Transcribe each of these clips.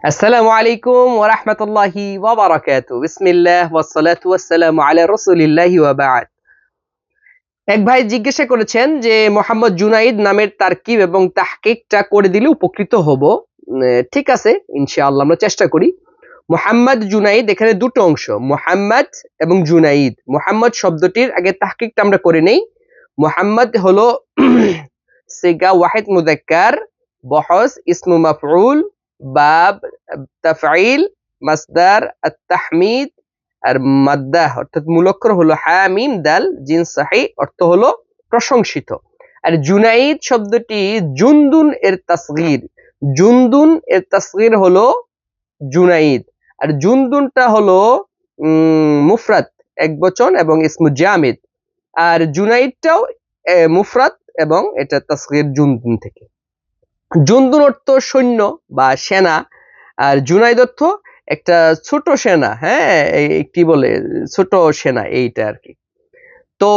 আসসালামু আলাইকুম ওয়া রাহমাতুল্লাহি ওয়া বারাকাতুহু। বিসমিল্লাহ ওয়াসসালাতু ওয়াসসালামু আলা রাসূলিল্লাহি ওয়া বা'দ। এক ভাই জিজ্ঞাসা করেছেন যে মোহাম্মদ জুনাইদ নামের তারকিব এবং তাহকিকটা করে দিলে উপকৃত হব। ঠিক আছে, ইনশাআল্লাহ আমরা চেষ্টা করি। মোহাম্মদ জুনাইদ এখানে দুটো অংশ, মোহাম্মদ এবং জুনাইদ। মোহাম্মদ শব্দটির আগে তাহকিকটা আমরা করে নেই। মোহাম্মদ হলো সিগা ওয়াহিদ মুযাক্কার, বহস ইসমু মাফউল, বাব তাফঈল, মাসদার আত-তাহমিদ, আর মাদ্দাহ অর্থাৎ মূল অক্ষর হলো হা মিম দাল, জিন সাহি অর্থ হলো প্রশংসিত। আর জুনাইদ শব্দটি জুনদুন এর তাসগীর। জুনদুন এর তাসগীর হলো জুনাইদ। আর জুনদুনটা হলো মুফরাদ, একবচন এবং ইসমু জামিদ। আর জুনাইদটাও মুফরাদ এবং এটা তাসগীর জুনদুন থেকে। জুনদুন অর্থ সৈন্য বা সেনা, আর জুনাইদ অর্থ একটা ছোট সেনা। হ্যাঁ, কি বলে ছোট সেনা, এইটা আর কি। তো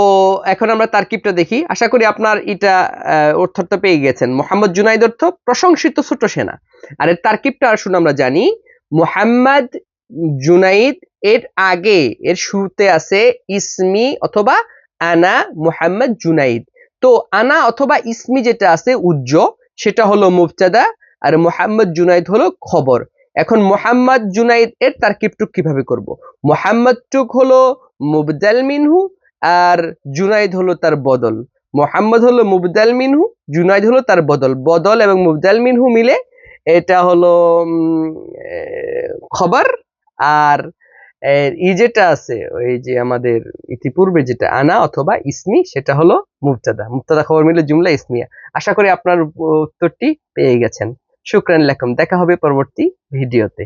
এখন আমরা তারকিবটা দেখি। আশা করি আপনার এটা অর্থটা পেয়ে গেছেন। মোহাম্মদ জুনাইদ অর্থ প্রশংসিত ছোট সেনা। আর এর তারকিবটা আসুন আমরা জানি। মোহাম্মদ জুনাইদ এর আগে এর শুরুতে আছে ইসমি অথবা আনা মোহাম্মদ জুনাইদ। তো আনা অথবা ইসমি যেটা আছে উজ্জ, সেটা হলো মুবতাদা, আর মোহাম্মদ জুনাইদ হলো খবর। এখন মোহাম্মদ জুনাইদ এর তারকিবটুক কিভাবে করব? মোহাম্মদ টুক হলো মুবদাল মিনহু, আর জুনাইদ হলো তার বদল। মোহাম্মদ হলো মুবদাল মিনহু, জুনাইদ হলো তার বদল। বদল এবং মুবদাল মিনহু মিলে এটা হলো খবর। আর যেটা আছে ওই যে আমাদের ইতিপূর্বে যেটা আনা অথবা ইসমি, সেটা হলো মুবতাদা। মুবতাদা খবর মিলে জুমলা ইসমিয়া। আশা করি আপনার উত্তরটি পেয়ে গেছেন। শুকরান লাকুম। দেখা হবে পরবর্তী ভিডিওতে।